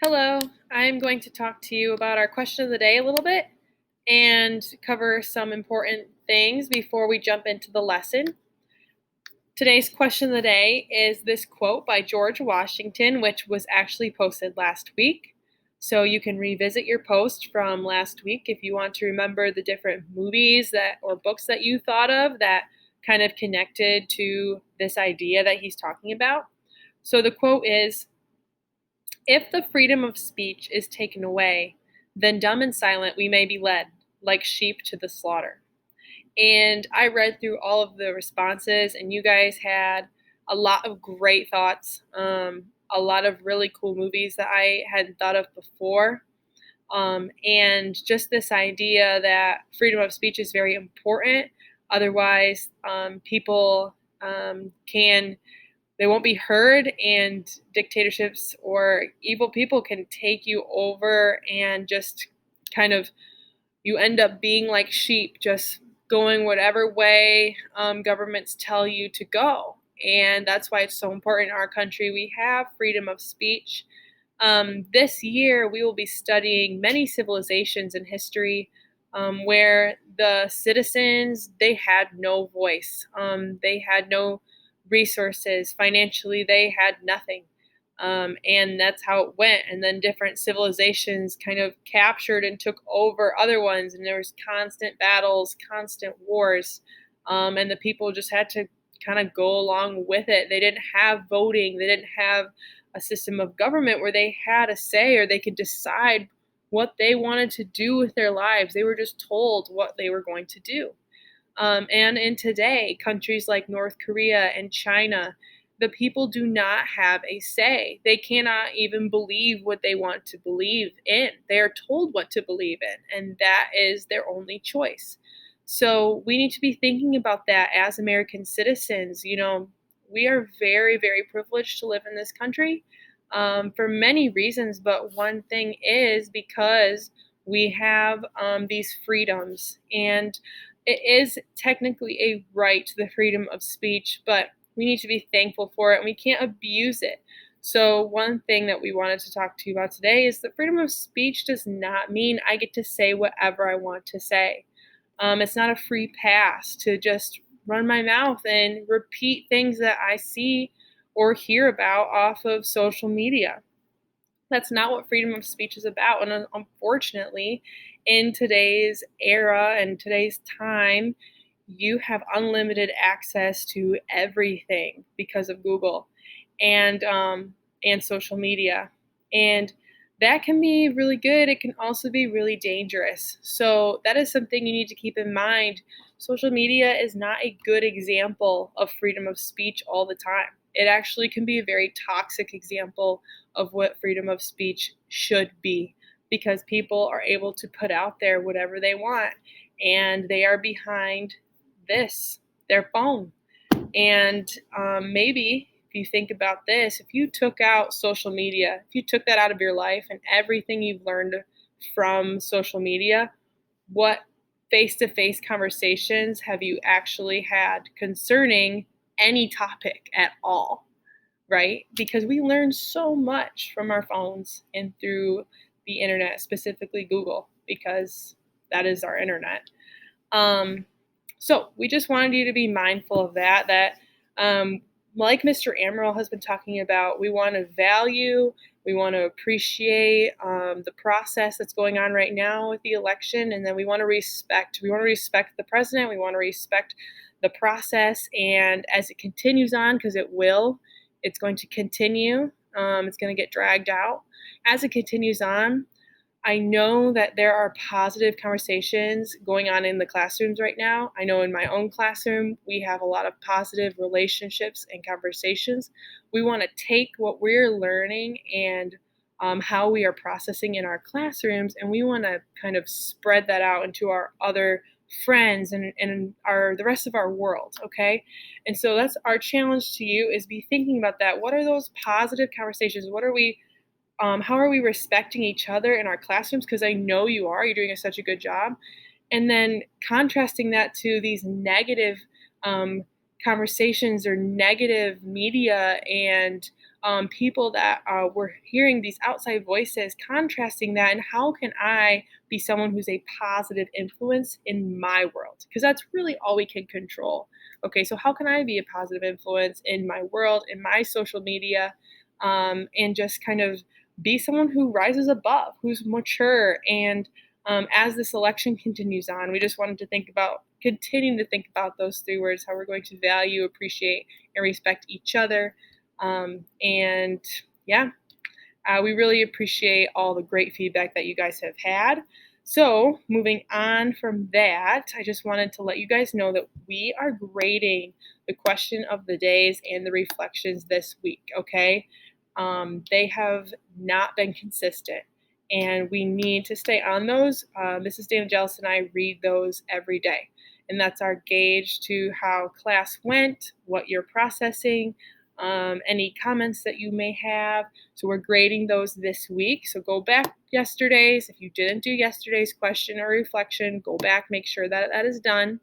Hello, I'm going to talk to you about our question of the day a little bit and cover some important things before we jump into the lesson. Today's question of the day is this quote by George Washington, which was actually posted last week. So you can revisit your post from last week if you want to remember the different movies that or books that you thought of that kind of connected to this idea that he's talking about. So the quote is, if the freedom of speech is taken away, then dumb and silent we may be led, like sheep to the slaughter. And I read through all of the responses, and you guys had a lot of great thoughts, a lot of really cool movies that I hadn't thought of before. And just this idea that freedom of speech is very important. Otherwise, people can they won't be heard, and dictatorships or evil people can take you over and just kind of you end up being like sheep, just going whatever way governments tell you to go. And that's why it's so important in our country we have freedom of speech. This year we will be studying many civilizations in history where the citizens they had no voice, they had no resources financially, they had nothing. And that's how it went. And then different civilizations kind of captured and took over other ones, and there was constant battles, constant wars, and the people just had to kind of go along with it. They didn't have voting, they didn't have a system of government where they had a say or they could decide what they wanted to do with their lives. They were just told what they were going to do. And in today, countries like North Korea and China, the people do not have a say. They cannot even believe what they want to believe in. They are told what to believe in, and that is their only choice. So we need to be thinking about that as American citizens. We are very, very privileged to live in this country for many reasons, but one thing is because we have these freedoms, and it is technically a right to the freedom of speech, but we need to be thankful for it and we can't abuse it. So, one thing that we wanted to talk to you about today is that freedom of speech does not mean I get to say whatever I want to say. It's not a free pass to just run my mouth and repeat things that I see or hear about off of social media. That's not what freedom of speech is about. And unfortunately, in today's era and today's time, you have unlimited access to everything because of Google and social media. And that can be really good. It can also be really dangerous. So that is something you need to keep in mind. Social media is not a good example of freedom of speech all the time. It actually can be a very toxic example of what freedom of speech should be, because people are able to put out there whatever they want, and they are behind this, their phone. And maybe if you think about this, if you took out social media, if you took that out of your life and everything you've learned from social media, what face to face conversations have you actually had concerning any topic at all? Right? Because we learn so much from our phones and through the internet, specifically Google, because that is our internet. Um, so we just wanted you to be mindful of that like Mr. Amaral has been talking about, we want to value, we want to appreciate the process that's going on right now with the election, and then we want to respect. We want to respect the president. We want to respect the process, and as it continues on, because it will, it's going to continue. It's going to get dragged out. As it continues on, I know that there are positive conversations going on in the classrooms right now. I know in my own classroom, we have a lot of positive relationships and conversations. We want to take what we're learning and how we are processing in our classrooms, and we want to kind of spread that out into our other friends and the rest of our world. Okay. And so that's our challenge to you, is be thinking about that. What are those positive conversations? How are we respecting each other in our classrooms? Because I know you are. You're doing such a good job. And then contrasting that to these negative um, conversations or negative media and people that were hearing these outside voices, contrasting that, and how can I be someone who's a positive influence in my world? Because that's really all we can control. Okay, so how can I be a positive influence in my world, in my social media, and just kind of be someone who rises above, who's mature. And as this election continues on, we just wanted to continuing to think about those three words, how we're going to value, appreciate, and respect each other. And yeah, we really appreciate all the great feedback that you guys have had. So, moving on from that, I just wanted to let you guys know that we are grading the question of the days and the reflections this week, okay? They have not been consistent, and we need to stay on those. Mrs. DeAngelis and I read those every day, and that's our gauge to how class went, what you're processing, any comments that you may have. So we're grading those this week. So go back yesterday's. If you didn't do yesterday's question or reflection, go back, make sure that that is done.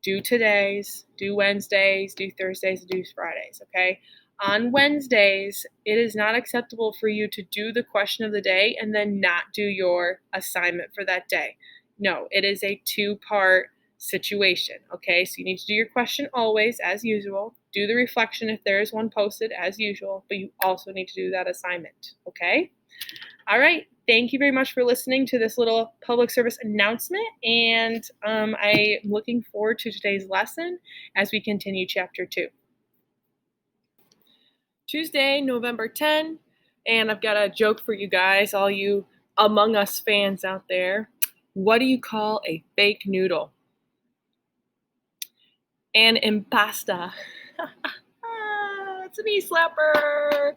Do today's, do Wednesdays, do Thursdays, do Fridays, okay? On Wednesdays, it is not acceptable for you to do the question of the day and then not do your assignment for that day. No, it is a two-part situation, okay? So you need to do your question always, as usual. Do the reflection if there is one posted, as usual, but you also need to do that assignment, okay? All right. Thank you very much for listening to this little public service announcement, and I'm looking forward to today's lesson as we continue Chapter 2. Tuesday, November 10, and I've got a joke for you guys, all you Among Us fans out there. What do you call a fake noodle? An impasta. It's a knee slapper.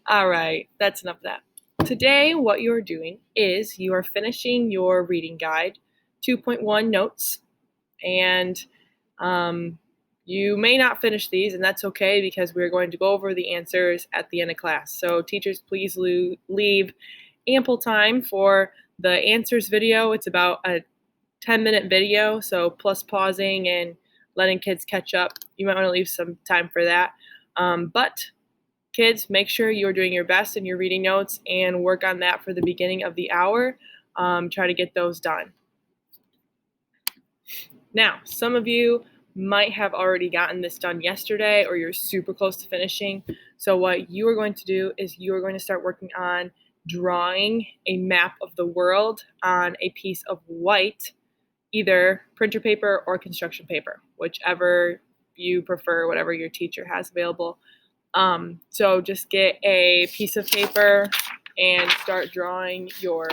All right, that's enough of that. Today, what you're doing is you are finishing your reading guide, 2.1 notes, and you may not finish these, and that's okay because we're going to go over the answers at the end of class. So teachers, please leave ample time for the answers video. It's about a 10-minute video, so plus pausing and letting kids catch up. You might want to leave some time for that. But kids, make sure you're doing your best in your reading notes and work on that for the beginning of the hour. Try to get those done. Now, some of you might have already gotten this done yesterday or you're super close to finishing. So what you are going to do is you are going to start working on drawing a map of the world on a piece of white, either printer paper or construction paper, whichever you prefer, whatever your teacher has available. So just get a piece of paper and start drawing your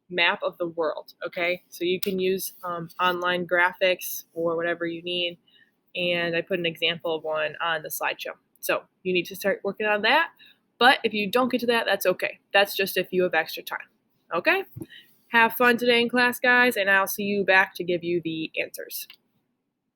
map of the world, okay? So you can use online graphics or whatever you need, and I put an example of one on the slideshow. So you need to start working on that, but if you don't get to that, that's okay. That's just if you have extra time, okay? Have fun today in class, guys, and I'll see you back to give you the answers.